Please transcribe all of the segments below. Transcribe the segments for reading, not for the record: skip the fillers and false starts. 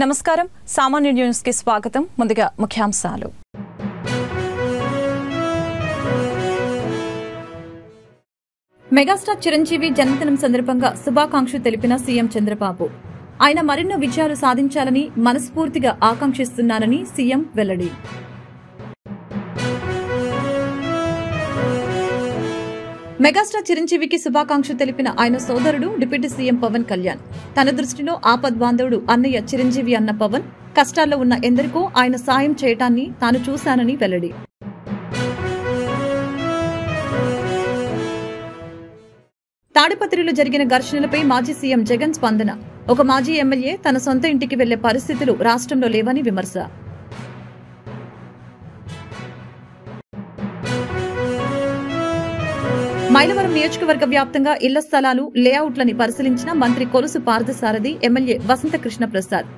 నమస్కారం సామాన్య న్యూస్ కి స్వాగతం ముందుగా ముఖ్యాంశాలు మెగాస్టార్ చిరంజీవి జన్మదినం సందర్భంగా శుభాకాంక్షలు తెలిపిన సీఎం చంద్రబాబు ఆయన మరిన్ని విజయాలు సాధించాలని మనస్ఫూర్తిగా ఆకాంక్షిస్తున్నానని సీఎం వెల్లడి మెగాస్టార్ చిరంజీవికి శుభాకాంక్షలు తెలిపిన ఆయన సోదరుడు డిప్యూటీ సీఎం పవన్ కళ్యాణ్ తన దృష్టిలో ఆపద్బాంధవుడు అన్నయ్య చిరంజీవి అన్న పవన్ కష్టాల్లో ఉన్న ఎందరికో ఆయన సాయం చేయటాన్ని తాను చూశానని వెల్లడి తాడిపత్రిలో జరిగిన ఘర్షణలపై మాజీ సీఎం జగన్ స్పందన ఒక మాజీ ఎమ్మెల్యే తన సొంత ఇంటికి వెళ్లే పరిస్థితులు రాష్ట్రంలో లేవని విమర్శ మైలవరం నియోజకవర్గ వ్యాప్తంగా ఇళ్ల స్థలాలు లేఅవుట్లని పరిశీలించిన మంత్రి కొలుసు పార్థసారథి ఎమ్మెల్యే వసంత కృష్ణ ప్రసాద్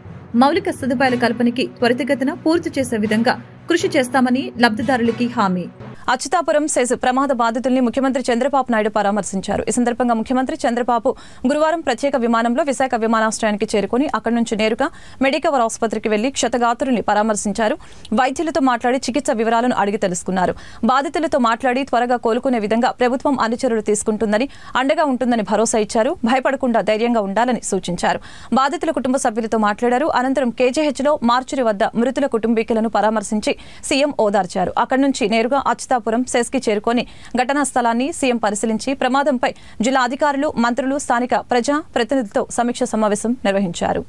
మౌలిక సదుపాయాల కల్పనకి త్వరితగతిన పూర్తి చేసే విధంగా కృషి చేస్తామని లబ్దిదారులకి హామీ అచ్యుతాపురం సెజ్ ప్రమాద బాధితుల్ని ముఖ్యమంత్రి చంద్రబాబు నాయుడు పరామర్శించారు. ఈ సందర్భంగా ముఖ్యమంత్రి చంద్రబాబు గురువారం ప్రత్యేక విమానంలో విశాఖ విమానాశ్రయానికి చేరుకుని అక్కడి నుంచి నేరుగా మెడికవర్ ఆసుపత్రికి వెళ్లి క్షతగాత్రుల్ని పరామర్శించారు. వైద్యులతో మాట్లాడి చికిత్స వివరాలను అడిగి తెలుసుకున్నారు. బాధితులతో మాట్లాడి త్వరగా కోలుకునే విధంగా ప్రభుత్వం అన్ని చర్యలు తీసుకుంటుందని అండగా ఉంటుందని భరోసా ఇచ్చారు. భయపడకుండా ధైర్యంగా ఉండాలని సూచించారు. బాధితుల కుటుంబ సభ్యులతో మాట్లాడారు. అనంతరం కేజీహెచ్లో మార్చురి వద్ద మృతుల కుటుంబీకులను పరామర్శించి సీఎం ఓదార్చారు. అక్కడి నుంచి నేరుగా అచ్యుతాపురం సెస్కి చేరుకొని ఘటనా స్థలాన్ని సీఎం పరిశీలించి ప్రమాదంపై జిల్లా అధికారులు మంత్రులు స్థానిక ప్రజా ప్రతినిధులతో సమీక్ష సమావేశం నిర్వహించారు.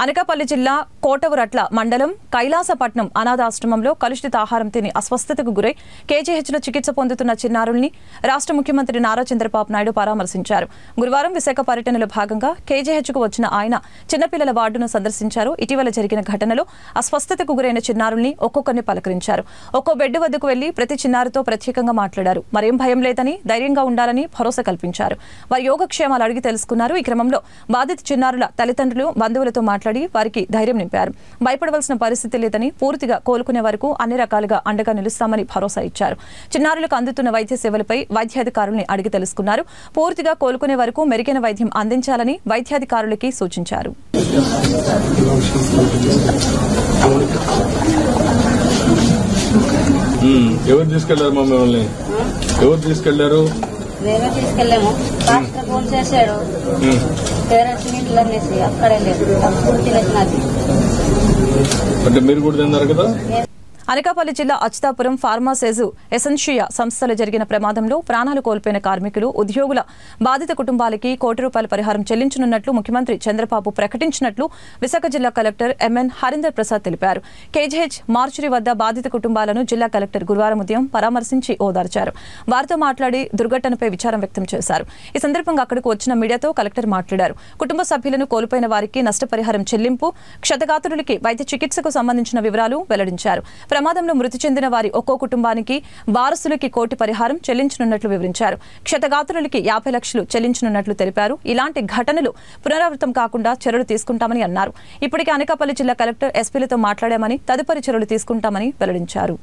అనకాపల్లి జిల్లా కోటవురట్ల మండలం కైలాసపట్నం అనాథాశ్రమంలో కలుషిత ఆహారం తిని అస్వస్థతకు గురై కేజీహెచ్లో చికిత్స పొందుతున్న చిన్నారుల్ని రాష్ట్ర ముఖ్యమంత్రి నారా చంద్రబాబు నాయుడు పరామర్శించారు. గురువారం విశాఖ పర్యటనలో భాగంగా కేజీహెచ్కు వచ్చిన ఆయన చిన్నపిల్లల వార్డును సందర్శించారు. ఇటీవల జరిగిన ఘటనలో అస్వస్థతకు గురైన చిన్నారుల్ని ఒక్కొక్కరిని పలకరించారు. ఒక్కో బెడ్ వద్దకు వెళ్లి ప్రతి చిన్నారితో ప్రత్యేకంగా మాట్లాడారు. మరేం భయం లేదని ధైర్యంగా ఉండాలని భరోసా కల్పించారు. వారి యోగక్షేమాలు అడిగి తెలుసుకున్నారు. ఈ క్రమంలో బాధిత చిన్నారుల తల్లిదండ్రులు బంధువులతో మాట్లాడి వారికి ధైర్యం నింపారు. భయపడవలసిన పరిస్థితి లేదని పూర్తిగా కోలుకునే వరకు అన్ని రకాలుగా అండగా నిలుస్తామని భరోసా ఇచ్చారు. చిన్నారులకు అందుతున్న వైద్య సేవలపై వైద్యాధికారుల్ని అడిగి తెలుసుకున్నారు. పూర్తిగా కోలుకునే వరకు మెరుగైన వైద్యం అందించాలని వైద్యాధికారులకి సూచించారు. ఎవరు తీసుకెళ్లారు మమ్మల్ని? ఎవరు తీసుకెళ్లారు? మేమే తీసుకెళ్ళాము. పాస్టర్ ఫోన్ చేశాడు, పేరెంట్స్ ఇంట్లో అనేసి అక్కడే లేదు. అప్పుడు తినేసినది అంటే మీరు కూడా తిన్నారు కదా? అనకాపల్లి జిల్లా అచ్యుతాపురం ఫార్మాసేజు ఎసెన్షియా సంస్థలో జరిగిన ప్రమాదంలో ప్రాణాలు కోల్పోయిన కార్మికులు ఉద్యోగుల బాధిత కుటుంబాలకి ₹1 కోటి పరిహారం చెల్లించనున్నట్లు ముఖ్యమంత్రి చంద్రబాబు ప్రకటించినట్లు విశాఖ జిల్లా కలెక్టర్ ఎంఎన్ హరీందర్ ప్రసాద్ తెలిపారు. కేజీహెచ్ మార్చురి వద్ద బాధిత కుటుంబాలను జిల్లా కలెక్టర్ గురువారం ఉదయం పరామర్శించి ఓదార్చారు. వారితో మాట్లాడి దుర్ఘటనపై విచారం వ్యక్తం చేశారు. ఈ సందర్భంగా అక్కడకు వచ్చిన మీడియాతో కలెక్టర్ మాట్లాడారు. కుటుంబ సభ్యులను కోల్పోయిన వారికి నష్టపరిహారం చెల్లింపు, క్షతగాత్రులకి వైద్య చికిత్సకు సంబంధించిన వివరాలు వెల్లడించారు. ప్రమాదంలో మృతి చెందిన వారి ఒక్కో కుటుంబానికి వారసులకి ₹1 కోటి పరిహారం చెల్లించనున్నట్లు వివరించారు. క్షతగాత్రులకి 50 లక్షలు చెల్లించనున్నట్లు తెలిపారు. ఇలాంటి ఘటనలు పునరావృతం కాకుండా చర్యలు తీసుకుంటామని అన్నారు. ఇప్పటికే అనకాపల్లి జిల్లా కలెక్టర్ ఎస్పీలతో మాట్లాడామని తదుపరి చర్యలు తీసుకుంటామని వెల్లడించారు.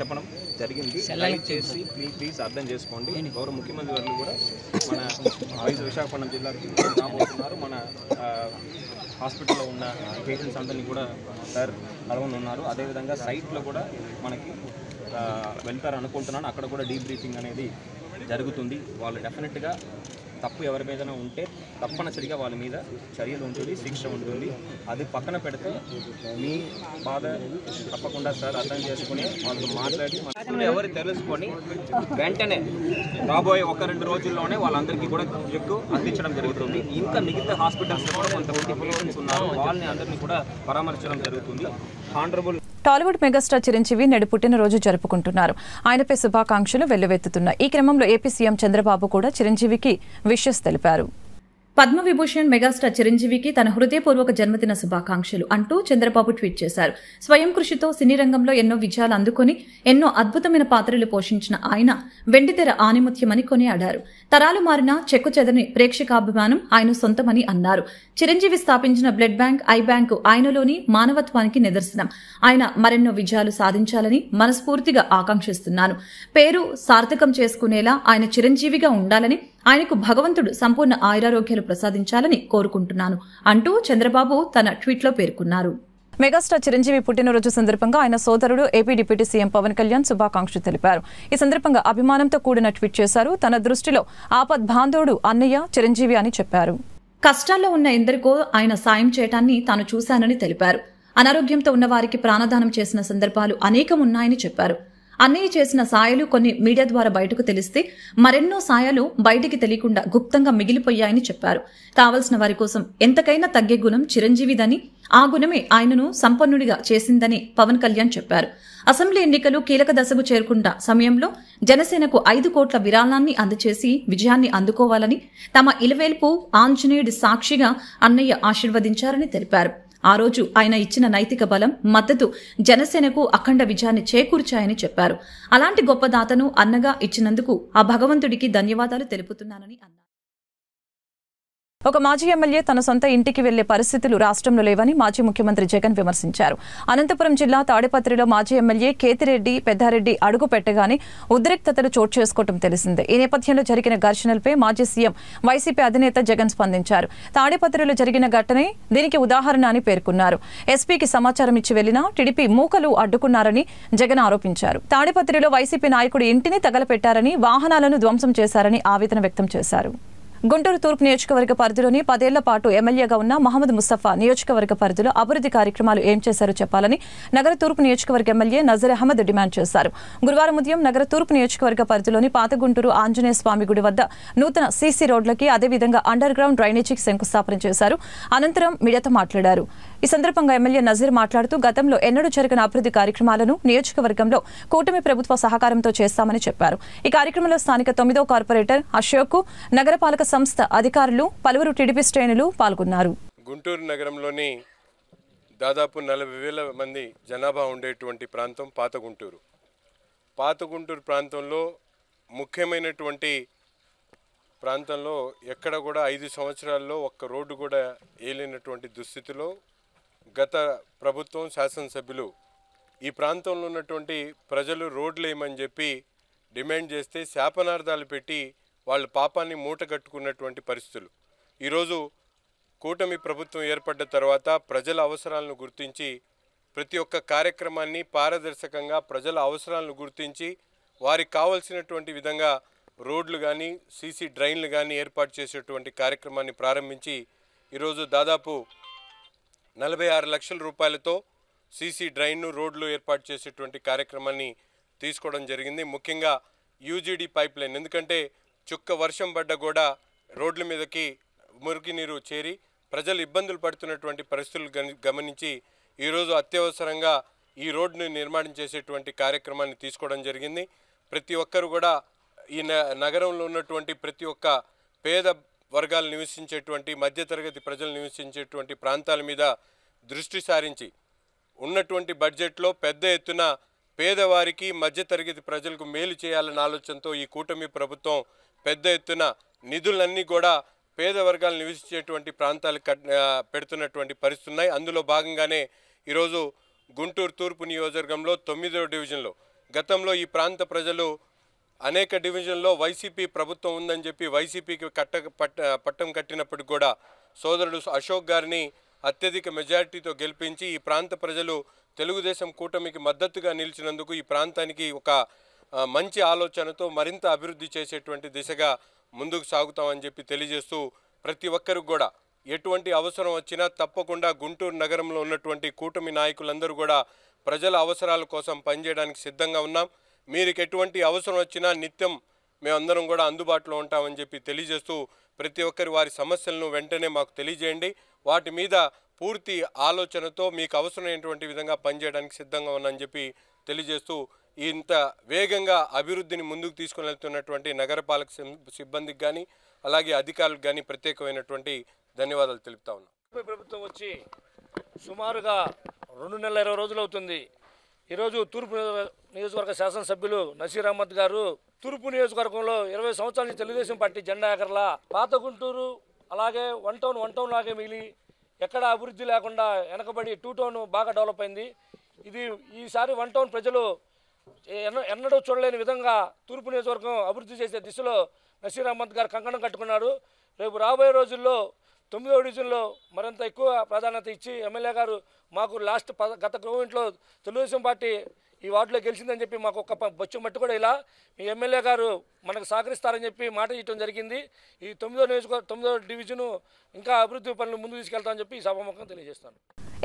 చెప్పడం జరిగింది. దయచేసి ప్లీజ్ అర్థం చేసుకోండి. గౌరవ ముఖ్యమంత్రి గారు కూడా మన విశాఖపట్నం జిల్లాకి రాబోతున్నారు. మన హాస్పిటల్లో ఉన్న పేషెంట్స్ అందరినీ కూడా సార్ కలవనున్నారు. అదేవిధంగా సైట్లో కూడా మనకి వెళ్తారు అనుకుంటున్నాను. అక్కడ కూడా డీబ్రీఫింగ్ అనేది జరుగుతుంది. వాళ్ళు డెఫినెట్గా తప్పు ఎవరి మీద ఉంటే తప్పనిసరిగా వాళ్ళ మీద చర్యలు ఉంటుంది, శిక్ష ఉంటుంది. అది పక్కన పెడితే మీ బాధ తప్పకుండా సార్ అర్థం చేసుకుని వాళ్ళతో మాట్లాడి ఎవరు తెలుసుకొని వెంటనే రాబోయే 1-2 రోజుల్లోనే వాళ్ళందరికీ కూడా చెక్ అందించడం జరుగుతుంది. ఇంకా మిగతా హాస్పిటల్స్ కూడా కొంతమంది పేషెంట్స్ ఉన్నారు, వాళ్ళని అందరినీ కూడా పరామర్శించడం జరుగుతుంది. ఆనరబుల్ టాలీవుడ్ మెగాస్టార్ చిరంజీవి నేడు పుట్టినరోజు జరుపుకుంటున్నారు. ఆయనపై శుభాకాంక్షలు వెల్లువెత్తుతున్నాయి. ఈ క్రమంలో ఏపీ సీఎం చంద్రబాబు కూడా చిరంజీవికి విషెస్ తెలిపారు. పద్మవిభూషణ్ మెగాస్టార్ చిరంజీవికి తన హృదయపూర్వక జన్మదిన శుభాకాంక్షలు అంటూ చంద్రబాబు ట్వీట్ చేశారు. స్వయం కృషితో సినీ రంగంలో ఎన్నో విజయాలు అందుకుని ఎన్నో అద్భుతమైన పాత్రలు పోషించిన ఆయన వెండితెర ఆణిముత్యమని కొనియాడారు. తరాలు మారిన చెక్కు చెదరని ప్రేక్షకాభిమానం ఆయన సొంతమని అన్నారు. చిరంజీవి స్థాపించిన బ్లడ్ బ్యాంక్, ఐ బ్యాంకు ఆయనలోని మానవత్వానికి నిదర్శనం. ఆయన మరెన్నో విజయాలు సాధించాలని మనస్ఫూర్తిగా ఆకాంక్షిస్తున్నాను. పేరు సార్థకం చేసుకునేలా ఆయన చిరంజీవిగా ఉండాలని, ఆయనకు భగవంతుడు సంపూర్ణ ఆయురారోగ్యాలు ప్రసాదించాలని కోరుకుంటున్నాను అంటూ చంద్రబాబు తన ట్వీట్లో పేర్కొన్నారు. మెగాస్టార్ చిరంజీవి పుట్టినరోజు సందర్భంగా ఆయన సోదరుడు AP deputy CM Pawan Kalyan శుభాకాంక్షలు తెలిపారు. ఈ సందర్భంగా అభిమానంతో కూడిన ట్వీట్ చేశారు. తన దృష్టిలో ఆపద్బాంధవుడు అన్నయ్య చిరంజీవి అని చెప్పారు. కష్టాల్లో ఉన్న ఎందరికో ఆయన సాయం చేయటాన్ని తాను చూశానని తెలిపారు. అనారోగ్యంతో ఉన్న వారికి ప్రాణదానం చేసిన సందర్భాలు అనేకం ఉన్నాయని చెప్పారు. అన్నయ్య చేసిన సాయాలు కొన్ని మీడియా ద్వారా బయటకు తెలిస్తే మరెన్నో సాయాలు బయటికి తెలియకుండా గుప్తంగా మిగిలిపోయాయని చెప్పారు. కావలసిన వారి కోసం ఎంతకైనా తగ్గే గుణం చిరంజీవిదని, ఆ గుణమే ఆయనను సంపన్నుడిగా చేసిందని పవన్ కళ్యాణ్ చెప్పారు. అసెంబ్లీ ఎన్నికలు కీలక దశకు చేరుకున్న సమయంలో జనసేనకు 5 కోట్ల విరాళాన్ని అందజేసి విజయాన్ని అందుకోవాలని తమ ఇలవేల్పు ఆంజనేయుడి సాక్షిగా అన్నయ్య ఆశీర్వదించారని తెలిపారు. ఆ రోజు ఆయన ఇచ్చిన నైతిక బలం, మద్దతు జనసేనకు అఖండ విజయాన్ని చేకూర్చాయని చెప్పారు. అలాంటి గొప్ప దాతను అన్నగా ఇచ్చినందుకు ఆ భగవంతుడికి ధన్యవాదాలు తెలుపుతున్నానని అన్నారు. ఒక మాజీ ఎమ్మెల్యే తన సొంత ఇంటికి వెళ్లే పరిస్థితులు రాష్ట్రంలో లేవని మాజీ ముఖ్యమంత్రి జగన్ విమర్శించారు. అనంతపురం జిల్లా తాడిపత్రిలో మాజీ ఎమ్మెల్యే కేతిరెడ్డి పెద్దారెడ్డి అడుగు పెట్టగానే ఉద్రిక్తతలు చోటు చేసుకోవడం తెలిసిందే. ఈ నేపథ్యంలో జరిగిన ఘర్షణలపై మాజీ సీఎం వైసీపీ అధినేత జగన్ స్పందించారు. తాడిపత్రిలో జరిగిన ఘటనే దీనికి ఉదాహరణ అని పేర్కొన్నారు. ఎస్పీకి సమాచారం ఇచ్చి వెళ్లినా టీడీపీ మూకలు అడ్డుకున్నారని జగన్ ఆరోపించారు. తాడిపత్రిలో వైసీపీ నాయకుడు ఇంటిని తగలపెట్టారని, వాహనాలను ధ్వంసం చేశారని ఆవేదన వ్యక్తం చేశారు. గుంటూరు తూర్పు నియోజకవర్గ పరిధిలోని 10 ఏళ్ల పాటు ఎమ్మెల్యేగా ఉన్న మహమ్మద్ ముస్తఫా నియోజకవర్గ పరిధిలో అభివృద్ధి కార్యక్రమాలు ఏం చేశారో చెప్పాలని నగర తూర్పు నియోజకవర్గ ఎమ్మెల్యే నజర్ అహ్మద్ డిమాండ్ చేశారు. గురువారం ఉదయం నగర తూర్పు నియోజకవర్గ పరిధిలోని పాత గుంటూరు ఆంజనేయ స్వామి గుడి వద్ద నూతన సీసీ రోడ్లకి, అదేవిధంగా అండర్ గ్రౌండ్ డ్రైనేజీకి శంకుస్థాపన చేశారు. అనంతరం మీడియాతో మాట్లాడారు. ఈ సందర్భంగా ఎమ్మెల్యే నజీర్ మాట్లాడుతూ గతంలో ఎన్నడూ జరిగిన అభివృద్ధి కార్యక్రమాలను నియోజకవర్గంలో కూటమి ప్రభుత్వ సహకారంతో చేస్తామని చెప్పారు. ఈ కార్యక్రమంలో స్థానిక 9వ కార్పొరేటర్ అశోక్, నగరపాలక సంస్థ అధికారులు, పలువురు టీడీపీ శ్రేణులు పాల్గొన్నారు. గుంటూరు నగరంలోని దాదాపు 40,000 మంది జనాభా ఉండేటువంటి ప్రాంతం పాత గుంటూరు. పాత గుంటూరు ప్రాంతంలో ముఖ్యమైనటువంటి ప్రాంతంలో ఎక్కడ కూడా 5 సంవత్సరాల్లో ఒక్క రోడ్డు కూడా వేయలేనటువంటి దుస్థితిలో గత ప్రభుత్వం, శాసనసభ్యులు ఈ ప్రాంతంలో ఉన్నటువంటి ప్రజలు రోడ్లు వేయమని చెప్పి డిమాండ్ చేస్తే శాపనార్థాలు పెట్టి వాళ్ళ పాపాన్ని మూట కట్టుకున్నటువంటి పరిస్థితులు. ఈరోజు కూటమి ప్రభుత్వం ఏర్పడ్డ తర్వాత ప్రజల అవసరాలను గుర్తించి ప్రతి ఒక్క కార్యక్రమాన్ని పారదర్శకంగా ప్రజల అవసరాలను గుర్తించి వారికి కావాల్సినటువంటి విధంగా రోడ్లు కానీ, సీసీ డ్రైన్లు కానీ ఏర్పాటు చేసేటువంటి కార్యక్రమాన్ని ప్రారంభించి ఈరోజు దాదాపు 46 లక్షల రూపాయలతో సీసీ డ్రైన్ను, రోడ్లు ఏర్పాటు చేసేటువంటి కార్యక్రమాన్ని తీసుకోవడం జరిగింది. ముఖ్యంగా యూజీడీ పైప్ లైన్, ఎందుకంటే చుక్క వర్షం పడ్డ కూడా రోడ్ల మీదకి మురికి నీరు చేరి ప్రజలు ఇబ్బందులు పడుతున్నటువంటి పరిస్థితులు గమనించి ఈరోజు అత్యవసరంగా ఈ రోడ్డును నిర్మాణం చేసేటువంటి కార్యక్రమాన్ని తీసుకోవడం జరిగింది. ప్రతి ఒక్కరు కూడా ఈ నగరంలో ఉన్నటువంటి ప్రతి ఒక్క పేద వర్గాలు నివసించేటువంటి, మధ్యతరగతి ప్రజలు నివసించేటువంటి ప్రాంతాల మీద దృష్టి సారించి ఉన్నటువంటి బడ్జెట్లో పెద్ద ఎత్తున పేదవారికి, మధ్యతరగతి ప్రజలకు మేలు చేయాలన్న ఆలోచనతో ఈ కూటమి ప్రభుత్వం పెద్ద ఎత్తున నిధులన్నీ కూడా పేద వర్గాలు నివసించేటువంటి ప్రాంతాలు పెడుతున్నటువంటి పరిస్థితులు ఉన్నాయి. అందులో భాగంగానే ఈరోజు గుంటూరు తూర్పు నియోజకవర్గంలో 9వ డివిజన్లో గతంలో ఈ ప్రాంత ప్రజలు అనేక డివిజన్లో వైసీపీ ప్రభుత్వం ఉందని చెప్పి వైసీపీకి పట్టం కట్టినప్పటికి కూడా సోదరుడు అశోక్ గారిని అత్యధిక మెజారిటీతో గెలిపించి ఈ ప్రాంత ప్రజలు తెలుగుదేశం కూటమికి మద్దతుగా నిలిచినందుకు ఈ ప్రాంతానికి ఒక మంచి ఆలోచనతో మరింత అభివృద్ధి చేసేటువంటి దిశగా ముందుకు సాగుతామని చెప్పి తెలియజేస్తూ ప్రతి ఒక్కరికి కూడా ఎటువంటి అవసరం వచ్చినా తప్పకుండా గుంటూరు నగరంలో ఉన్నటువంటి కూటమి నాయకులందరూ కూడా ప్రజల అవసరాల కోసం పనిచేయడానికి సిద్ధంగా ఉన్నాం. మీకు ఎటువంటి అవసరం వచ్చినా నిత్యం మేమందరం కూడా అందుబాటులో ఉంటామని చెప్పి తెలియజేస్తూ ప్రతి ఒక్కరి వారి సమస్యలను వెంటనే మాకు తెలియజేయండి. వాటి మీద పూర్తి ఆలోచనతో మీకు అవసరమైనటువంటి విధంగా పనిచేయడానికి సిద్ధంగా ఉన్నామని చెప్పి తెలియజేస్తూ ఇంత వేగంగా అభివృద్ధిని ముందుకు తీసుకుని వెళ్తున్నటువంటి నగరపాలక సిబ్బందికి కానీ అలాగే అధికారులకు కానీ ప్రత్యేకమైనటువంటి ధన్యవాదాలు తెలుపుతా ఉన్నాం. ప్రభుత్వం వచ్చి సుమారుగా 2 నెలల 20 రోజులు అవుతుంది. ఈరోజు తూర్పు నియోజకవర్గ శాసనసభ్యులు నసీర్ అహ్మద్ గారు తూర్పు నియోజకవర్గంలో 20 సంవత్సరాల నుంచి తెలుగుదేశం పార్టీ జెండా ఎగరలా, పాత గుంటూరు అలాగే వన్ టౌన్ లాగే మిగిలి ఎక్కడ అభివృద్ధి లేకుండా వెనకబడి 2 టౌన్ బాగా డెవలప్ అయింది. ఇది ఈసారి 1 టౌన్ ప్రజలు ఎన్నడూ చూడలేని విధంగా తూర్పు నియోజకవర్గం అభివృద్ధి చేసే దిశలో నసీర్ అహ్మద్ గారు కంకణం కట్టుకున్నారు. రేపు రాబోయే రోజుల్లో 9వ డివిజన్లో మరింత ఎక్కువ ప్రాధాన్యత ఇచ్చి ఎమ్మెల్యే గారు మాకు గత గవర్నమెంట్లో తెలుగుదేశం పార్టీ ఈ వార్డులో గెలిచిందని చెప్పి మాకు ఒక బొచ్చు మట్టు కూడా ఇలా మీ ఎమ్మెల్యే గారు మనకు సహకరిస్తారని చెప్పి మాట ఇవ్వడం జరిగింది. ఈ 9వ డివిజను ఇంకా అభివృద్ధి పనులు ముందుకు తీసుకెళ్తామని చెప్పి ఈ సభాముఖంగా తెలియజేస్తాను.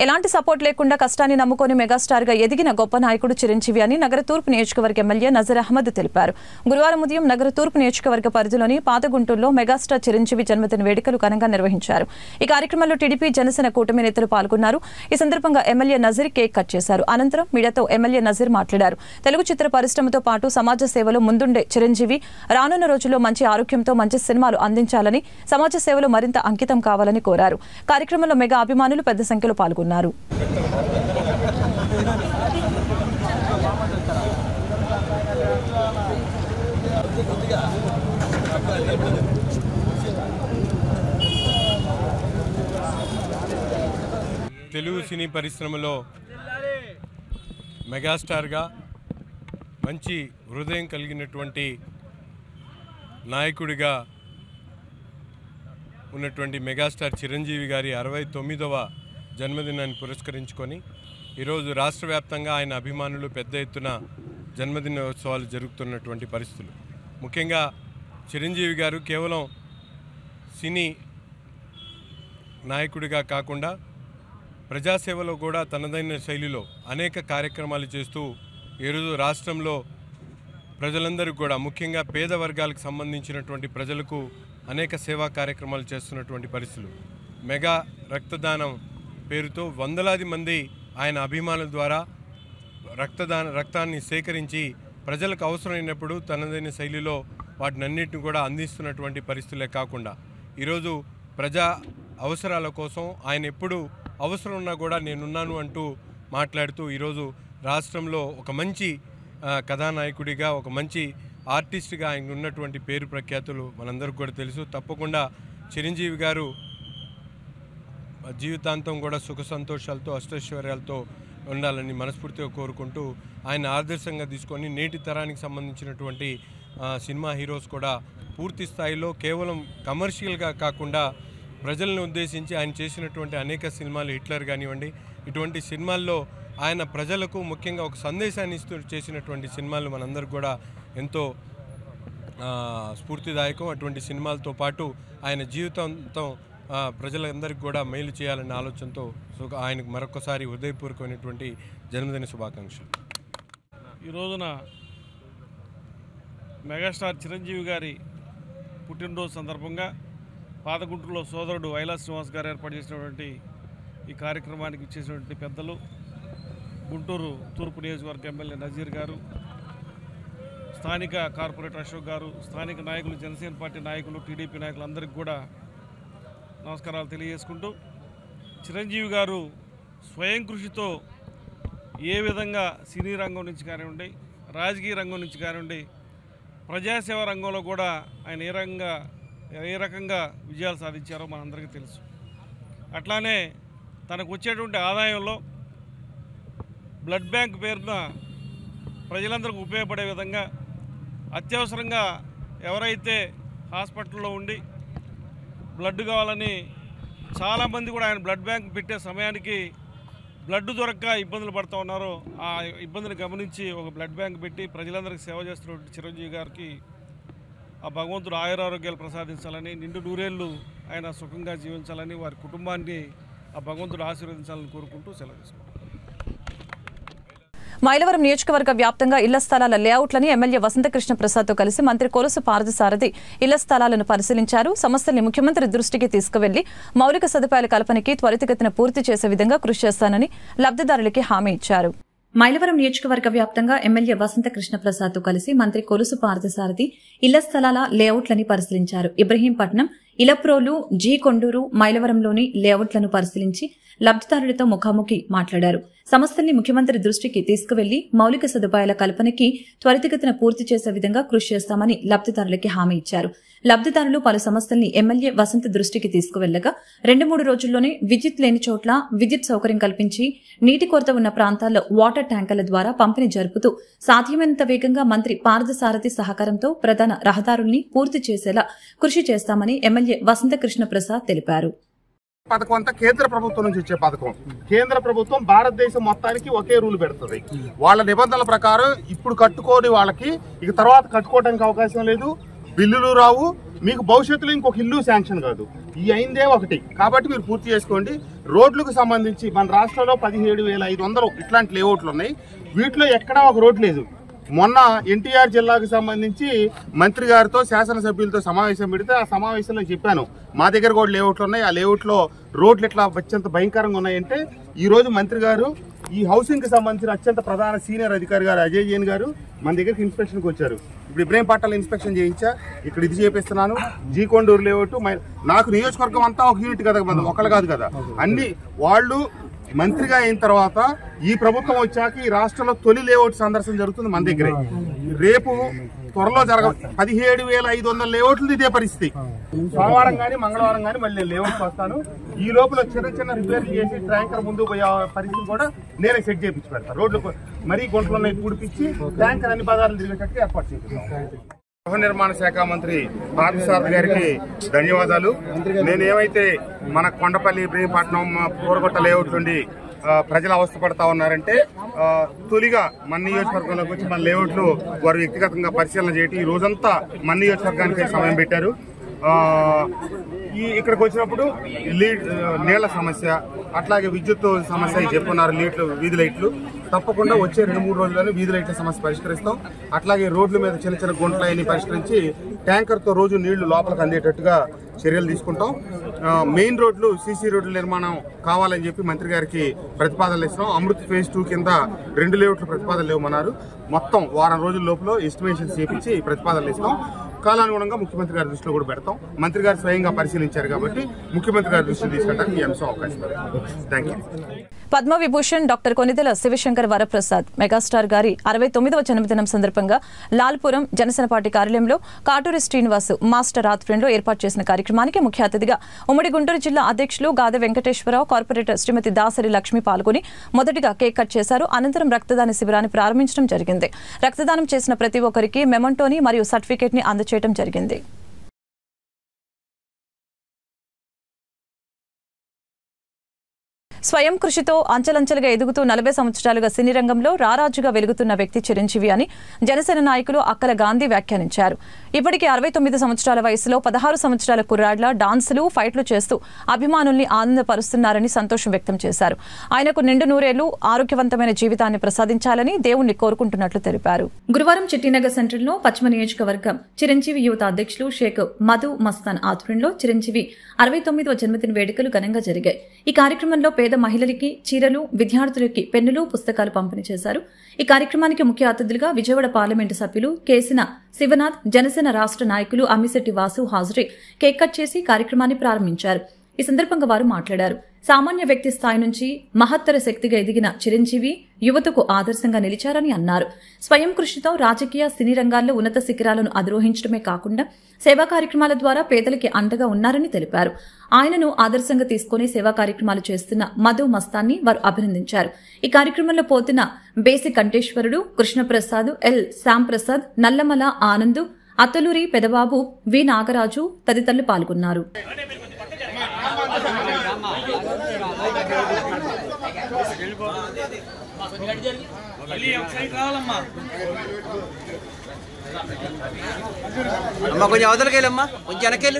ఎలాంటి సపోర్ట్ లేకుండా కష్టాన్ని నమ్ముకొని మెగాస్టార్ గా ఎదిగిన గొప్ప నాయకుడు చిరంజీవి అని నగర తూర్పు నియోజకవర్గ ఎమ్మెల్యే నజర్ అహ్మద్ తెలిపారు. గురువారం ఉదయం నగర తూర్పు నియోజకవర్గ పరిధిలోని పాతగుంటూరులో మెగాస్టార్ చిరంజీవి జన్మదిన వేడుకలు ఘనంగా నిర్వహించారు. ఈ కార్యక్రమంలో టీడీపీ జనసేన కూటమి నేతలు పాల్గొన్నారు. ఈ సందర్భంగా ఎమ్మెల్యే నజీర్ కేక్ కట్ చేశారు. అనంతరం మీడియాతో ఎమ్మెల్యే నజీర్ మాట్లాడారు. తెలుగు చిత్ర పరిశ్రమతో పాటు సమాజ సేవలో ముందుండే చిరంజీవి రానున్న రోజుల్లో మంచి ఆరోగ్యంతో మంచి సినిమాలు అందించాలని, సమాజ సేవలో మరింత అంకితం కావాలని కోరారు. కార్యక్రమంలో మెగా అభిమానులు పెద్ద సంఖ్యలో పాల్గొన్నారు. తెలుగు సినీ పరిశ్రమలో మెగాస్టార్గా మంచి హృదయం కలిగినటువంటి నాయకుడిగా ఉన్నటువంటి మెగాస్టార్ చిరంజీవి గారి 69వ జన్మదినాన్ని పురస్కరించుకొని ఈరోజు రాష్ట్ర వ్యాప్తంగా ఆయన అభిమానులు పెద్ద ఎత్తున జన్మదినోత్సవాలు జరుగుతున్నటువంటి పరిస్థితులు. ముఖ్యంగా చిరంజీవి గారు కేవలం సినీ నాయకుడిగా కాకుండా ప్రజాసేవలో కూడా తనదైన శైలిలో అనేక కార్యక్రమాలు చేస్తూ ఈరోజు రాష్ట్రంలో ప్రజలందరికీ కూడా ముఖ్యంగా పేద వర్గాలకు సంబంధించినటువంటి ప్రజలకు అనేక సేవా కార్యక్రమాలు చేస్తున్నటువంటి పరిస్థితులు. మెగా రక్తదానం పేరుతో వందలాది మంది ఆయన అభిమానుల ద్వారా రక్తాన్ని సేకరించి ప్రజలకు అవసరమైనప్పుడు తనదైన శైలిలో వాటినన్నింటిని కూడా అందిస్తున్నటువంటి పరిస్థితులే కాకుండా ఈరోజు ప్రజా అవసరాల కోసం ఆయన ఎప్పుడు అవసరం ఉన్నా కూడా నేనున్నాను అంటూ మాట్లాడుతూ ఈరోజు రాష్ట్రంలో ఒక మంచి కథానాయకుడిగా, ఒక మంచి ఆర్టిస్ట్గా ఆయన ఉన్నటువంటి పేరు ప్రఖ్యాతులు మనందరికీ కూడా తెలుసు. తప్పకుండా చిరంజీవి గారు జీవితాంతం కూడా సుఖ సంతోషాలతో అష్టైశ్వర్యాలతో ఉండాలని మనస్ఫూర్తిగా కోరుకుంటూ ఆయన ఆదర్శంగా తీసుకొని నేటి తరానికి సంబంధించినటువంటి సినిమా హీరోస్ కూడా పూర్తి స్థాయిలో కేవలం కమర్షియల్గా కాకుండా ప్రజలను ఉద్దేశించి ఆయన చేసినటువంటి అనేక సినిమాలు, హిట్లర్ కానివ్వండి, ఇటువంటి సినిమాల్లో ఆయన ప్రజలకు ముఖ్యంగా ఒక సందేశాన్ని ఇస్తూ చేసినటువంటి సినిమాలు మనందరికీ కూడా ఎంతో స్ఫూర్తిదాయకం. అటువంటి సినిమాలతో పాటు ఆయన జీవితంతో ప్రజలందరికీ కూడా మేలు చేయాలనే ఆలోచనతో ఆయనకు మరొకసారి హృదయపూర్వకమైనటువంటి జన్మదిన శుభాకాంక్షలు. ఈ రోజున మెగాస్టార్ చిరంజీవి గారి పుట్టినరోజు సందర్భంగా పాతగుంటూరులో సోదరుడు ఐలా శ్రీనివాస్ గారు ఏర్పాటు చేసినటువంటి ఈ కార్యక్రమానికి ఇచ్చేసినటువంటి పెద్దలు, గుంటూరు తూర్పు నియోజకవర్గ ఎమ్మెల్యే నజీర్ గారు, స్థానిక కార్పొరేటర్ అశోక్ గారు, స్థానిక నాయకులు, జనసేన పార్టీ నాయకులు, టీడీపీ నాయకులు అందరికీ కూడా నమస్కారాలు తెలియజేసుకుంటూ, చిరంజీవి గారు స్వయం కృషితో ఏ విధంగా సినీ రంగం నుంచి కానివ్వండి, రాజకీయ రంగం నుంచి కానివ్వండి, ప్రజాసేవ రంగంలో కూడా ఆయన ఏ రకంగా విజయాలు సాధించారో మనందరికీ తెలుసు. అట్లానే తనకు వచ్చేటువంటి ఆదాయంలో బ్లడ్ బ్యాంక్ పేరున ప్రజలందరికీ ఉపయోగపడే విధంగా అత్యవసరంగా ఎవరైతే హాస్పిటల్లో ఉండి బ్లడ్ కావాలని చాలామంది కూడా ఆయన బ్లడ్ బ్యాంక్ పెట్టే సమయానికి బ్లడ్ దొరక్క ఇబ్బందులు పడుతూ ఉన్నారో ఆ ఇబ్బందిని గమనించి ఒక బ్లడ్ బ్యాంక్ పెట్టి ప్రజలందరికీ సేవ చేస్తున్నటువంటి చిరంజీవి గారికి ఆ భగవంతుడు ఆయురారోగ్యాలు ప్రసాదించాలని, నిండు నూరేళ్లు ఆయన సుఖంగా జీవించాలని, వారి కుటుంబాన్ని ఆ భగవంతుడు ఆశీర్వదించాలని కోరుకుంటూ సెలవు తీసుకుంటాం. మైలవరం నియోజకవర్గ వ్యాప్తంగా ఇళ్ల స్థలాల లేఅవుట్లని ఎమ్మెల్యే వసంతకృష్ణ ప్రసాద్తో కలిసి మంత్రి కొలుసు పార్థసారథి ఇళ్ల స్థలాలను పరిశీలించారు. సమస్యల్ని ముఖ్యమంత్రి దృష్టికి తీసుకువెళ్లి మౌలిక సదుపాయాల కల్పనకి త్వరితగతిన పూర్తి చేసే విధంగా కృషి చేస్తానని లబ్ధిదారులకి హామీ ఇచ్చారు. మైలవరం నియోజకవర్గ వ్యాప్తంగా ఎమ్మెల్యే వసంత కృష్ణ ప్రసాద్ తో కలిసి మంత్రి కొలుసు పార్థసారథి ఇళ్ల స్థలాల లేఅవుట్లని పరిశీలించారు. ఇబ్రహీంపట్నం, ఇలప్రోలు, జీ కొండూరు, మైలవరంలోని లేఅవుట్లను పరిశీలించి లబ్దిదారులతో ముఖాముఖి మాట్లాడారు. సమస్యల్ని ముఖ్యమంత్రి దృష్టికి తీసుకువెళ్లి మౌలిక సదుపాయాల కల్పనకి త్వరితగతిన పూర్తి చేసే విధంగా కృషి చేస్తామని లబ్దిదారులకి హామీ ఇచ్చారు. లబ్దిదారులు పలు సమస్యల్ని ఎమ్మెల్యే వసంత దృష్టికి తీసుకువెళ్లగా 2-3 రోజుల్లోనే విద్యుత్ లేని చోట్ల విద్యుత్ సౌకర్యం కల్పించి నీటి కొరత ఉన్న ప్రాంతాల్లో వాటర్ ట్యాంకర్ల ద్వారా పంపిణీ జరుపుతూ సాధ్యమైనంత వేగంగా మంత్రి పార్థసారథి సహకారంతో ప్రధాన రహదారుల్ని పూర్తి చేసేలా కృషి చేస్తామని ఎమ్మెల్యే వసంత కృష్ణ ప్రసాద్ తెలిపారు. పథకం అంతా కేంద్ర ప్రభుత్వం నుంచి వచ్చే పథకం. కేంద్ర ప్రభుత్వం భారతదేశం మొత్తానికి ఒకే రూల్ పెడుతుంది. వాళ్ళ నిబంధనల ప్రకారం ఇప్పుడు కట్టుకోని వాళ్ళకి ఇక తర్వాత కట్టుకోవడానికి అవకాశం లేదు, బిల్లులు రావు, మీకు భవిష్యత్తులో ఇంకొక ఇల్లు శాంక్షన్ కాదు. ఈ అయిందే ఒకటి. కాబట్టి మీరు పూర్తి చేసుకోండి. రోడ్లకు సంబంధించి మన రాష్ట్రంలో 17,500 ఇట్లాంటి లేఅవుట్లు ఉన్నాయి. వీటిలో ఎక్కడా ఒక రోడ్ లేదు. మొన్న ఎన్టీఆర్ జిల్లాకు సంబంధించి మంత్రి గారితో శాసనసభ్యులతో సమావేశం పెడితే ఆ సమావేశంలో చెప్పాను, మా దగ్గర కూడా లేఅవుట్లు ఉన్నాయి, ఆ లేఅవుట్లో రోడ్లు ఎట్లా అత్యంత భయంకరంగా ఉన్నాయంటే ఈ రోజు మంత్రి గారు ఈ హౌసింగ్ కి సంబంధించిన అత్యంత ప్రధాన సీనియర్ అధికారి గారు అజయ్ జైన్ గారు మన దగ్గరికి ఇన్స్పెక్షన్కి వచ్చారు. ఇప్పుడు ఇబ్రహీంపట్నంలో ఇన్స్పెక్షన్ చేయించా, ఇక్కడ ఇది చేపిస్తున్నాను. జీ కొండూరు లేఅవుట్ నాకు నియోజకవర్గం అంతా ఒక యూనిట్ కదా, ఒకళ్ళు కాదు కదా. అన్ని వాళ్ళు మంత్రిగా అయిన తర్వాత ఈ ప్రభుత్వం వచ్చాక ఈ రాష్ట్రంలో తొలి లేఅవుట్ సందర్శన జరుగుతుంది మన దగ్గరే. రేపు త్వరలో 17,500 లేఅవుట్లు ఇదే పరిస్థితి. సోమవారం కానీ మంగళవారం కానీ మళ్ళీ లేఅవుట్కి వస్తాను. ఈ లోపల చిన్న రిపేర్లు చేసి ట్యాంకర్ ముందు పోయే పరిస్థితి కూడా నేనే సెట్ చేయించి పెడతాను. రోడ్లు మరీ గుంటలున్నాయి పూడిపించి ట్యాంకర్ అన్ని బజార్లు తిరిగేటట్టు ఏర్పాటు చేపిస్తాను. గృహ నిర్మాణ శాఖ మంత్రి పార్థసారథి గారికి ధన్యవాదాలు. నేనేమైతే మన కొండపల్లి, ఇబ్రహీంపట్నం, పూరగొట్ట లేఅవుట్ నుండి ప్రజలు అవస్థపడతా ఉన్నారంటే తొలిగా మన నియోజకవర్గంలోకి వచ్చి మన లేఅవుట్లు వారు వ్యక్తిగతంగా పరిశీలన చేయటం, ఈ రోజంతా మన నియోజకవర్గానికి సమయం పెట్టారు. ఇక్కడికి వచ్చినప్పుడు నీళ్ల సమస్య, అట్లాగే విద్యుత్ సమస్య చెప్పున్నారు. వీధి లైట్లు తప్పకుండా వచ్చే 2-3 రోజుల్లోనే వీధి లైట్ల సమస్య పరిష్కరిస్తాం. అట్లాగే రోడ్ల మీద చిన్న గుంటలన్నీ పరిష్కరించి ట్యాంకర్తో రోజు నీళ్లు లోపలికి అందేటట్టుగా చర్యలు తీసుకుంటాం. మెయిన్ రోడ్లు, సీసీ రోడ్ల నిర్మాణం కావాలని చెప్పి మంత్రి గారికి ప్రతిపాదనలు ఇస్తున్నాం. అమృత్ ఫేజ్ 2 కింద 2 లేఅవుట్లు ప్రతిపాదనలు ఇవ్వమన్నారు. మొత్తం వారం రోజుల లోపల ఎస్టిమేషన్స్ చేపించి ప్రతిపాదనలు ఇస్తాం. కాలానుగుణంగా ముఖ్యమంత్రి గారి దృష్టిలో కూడా పెడతాం. మంత్రి గారు స్వయంగా పరిశీలించారు కాబట్టి ముఖ్యమంత్రి గారి దృష్టిలో తీసుకెళ్ళడానికి ఈ అంశం అవకాశం. Thank you. Padma Vibhushan doctor Konidela Sivasankar Varaprasad megastar గారి 69వ జన్మదినం సందర్భంగా లాల్పురం జనసేన పార్టీ కార్యాలయంలో కాటూరి శ్రీనివాస్ మాస్టర్ ఆధ్వర్యంలో ఏర్పాటు చేసిన కార్యక్రమానికి ముఖ్య అతిథిగా ఉమ్మడి గుంటూరు జిల్లా అధ్యక్షులు గాదె వెంకటేశ్వరరావు, కార్పొరేటర్ శ్రీమతి దాసరి లక్ష్మి పాల్గొని మొదటిగా కేక్ కట్ చేశారు. అనంతరం రక్తదాన శిబిరాన్ని ప్రారంభించడం జరిగింది. రక్తదానం చేసిన ప్రతి ఒక్కరికి మెమంటోని మరియు సర్టిఫికేట్ ని అందజేయడం జరిగింది. స్వయం కృషితో అంచెలంచెలుగా ఎదుగుతూ 40 సంవత్సరాలుగా సినీ రంగంలో రారాజుగా వెలుగుతున్న వ్యక్తి చిరంజీవి అని జనసేన నాయకులు అక్కల గాంధీ వ్యాఖ్యానించారు. ఇప్పటికీ 69 సంవత్సరాల వయసులో 16 సంవత్సరాల కుర్రాడ్ల డాన్సులు, ఫైట్లు చేస్తూ అభిమానుల్ని ఆనందపరుస్తున్నారని సంతోషం వ్యక్తం చేశారు. ఆయనకు నిండు నూరేళ్లు ఆరోగ్యవంతమైన జీవితాన్ని ప్రసాదించాలని దేవుణ్ణి కోరుకుంటున్నట్లు తెలిపారు. గురువారం చిట్టినగర్ సెంటర్లో పశ్చిమ నియోజకవర్గం చిరంజీవి యువత అధ్యక్షులు షేక్ మధు మస్తాన్ ఆధ్వర్యంలో చిరంజీవి 69వ జన్మదిన వేడుకలు ఘనంగా జరిగాయి. ఈ కార్యక్రమంలో పేద మహిళలకి చీరలు, విద్యార్థులకి పెన్నులు, పుస్తకాలు పంపిణీ చేశారు. ఈ కార్యక్రమానికి ముఖ్య అతిథులుగా విజయవాడ పార్లమెంటు సభ్యులు కేసిన శివనాథ్, జనసేన రాష్ట్ర నాయకులు అమ్మిశెట్టి వాసు హాజరై కేక్ కట్ చేసి కార్యక్రమాన్ని ప్రారంభించారు. ఈ సందర్భంగా వారు మాట్లాడారు. సామాన్య వ్యక్తి స్థాయి నుంచి మహత్తర శక్తిగా ఎదిగిన చిరంజీవి యువతకు ఆదర్శంగా నిలిచారని అన్నారు. స్వయం కృషితో రాజకీయ, సినీ రంగాల్లో ఉన్నత శిఖరాలను అధిరోహించడమే కాకుండా సేవా కార్యక్రమాల ద్వారా పేదలకి అండగా ఉన్నారని తెలిపారు. ఆయనను ఆదర్శంగా తీసుకుని సేవా కార్యక్రమాలు చేస్తున్న మధు మస్తాన్ని వారు అభినందించారు. ఈ కార్యక్రమంలో పోతున్న బేసి కంఠేశ్వరుడు, కృష్ణప్రసాద్, ఎల్ శ్యాంప్రసాద్, నల్లమల ఆనంద్, అతలూరి పెదబాబు, వి నాగరాజు తదితరులు పాల్గొన్నారు. అమ్మా కొంచెం అవతలకి వెళ్ళమ్మా, కొంచెం వెనకెళ్ళు.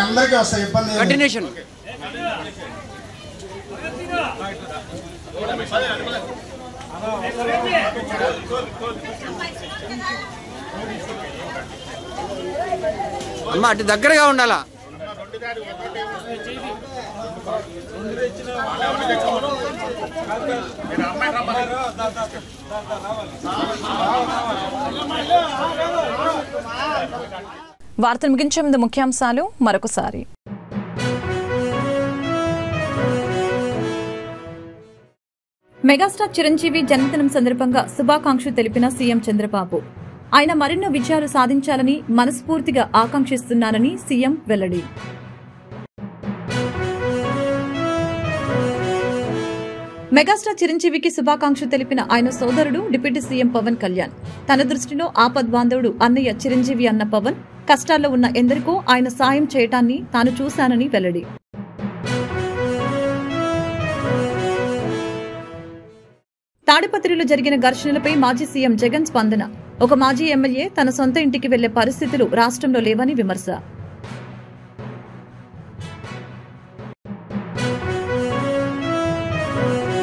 అందరికీ వస్తాయి ఇబ్బంది. కంటిన్యూషన్. అమ్మా అటు దగ్గరగా ఉండాలా. వార్తలు ముగించే ముందు ముఖ్యాంశాలు మరొకసారి. మెగాస్టార్ చిరంజీవి జన్మదినం సందర్భంగా శుభాకాంక్షలు తెలిపిన సీఎం చంద్రబాబు. ఆయన మరెన్నో విజయాలు సాధించాలని మనస్ఫూర్తిగా ఆకాంక్షిస్తున్నానని సీఎం వెల్లడి. మెగాస్టార్ చిరంజీవికి శుభాకాంక్షలు తెలిపిన ఆయన సోదరుడు డిప్యూటీ సీఎం పవన్ కళ్యాణ్. తన దృష్టిలో ఆపద్బాంధవుడు అన్నయ్య చిరంజీవి అన్న పవన్ కష్టాల్లో ఉన్న ఎందరికో ఆయన సాయం చేయటాన్ని తాను చూశానని వెల్లడి. తాడిపత్రిలో జరిగిన ఘర్షణలపై మాజీ సీఎం జగన్ స్పందన. ఒక మాజీ ఎమ్మెల్యే తన సొంత ఇంటికి వెళ్లే పరిస్థితులు రాష్ట్రంలో లేవని విమర్శ.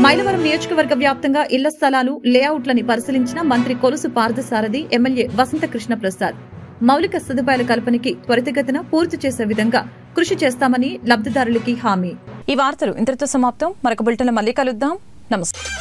మైలవరం నియోజకవర్గ వ్యాప్తంగా ఇళ్ల స్థలాలు లేఅవుట్లని పరిశీలించిన మంత్రి కొలుసు పార్థసారథి, ఎమ్మెల్యే వసంత కృష్ణ ప్రసాద్. మౌలిక సదుపాయాల కల్పనకి త్వరితగతిన పూర్తి చేసే విధంగా కృషి చేస్తామని లబ్ధిదారులకి హామీ. ఈ వార్తలు ఇంతటితో సమాప్తం. మరొక బులెటిన్లో మళ్ళీ కలుద్దాం. నమస్తే.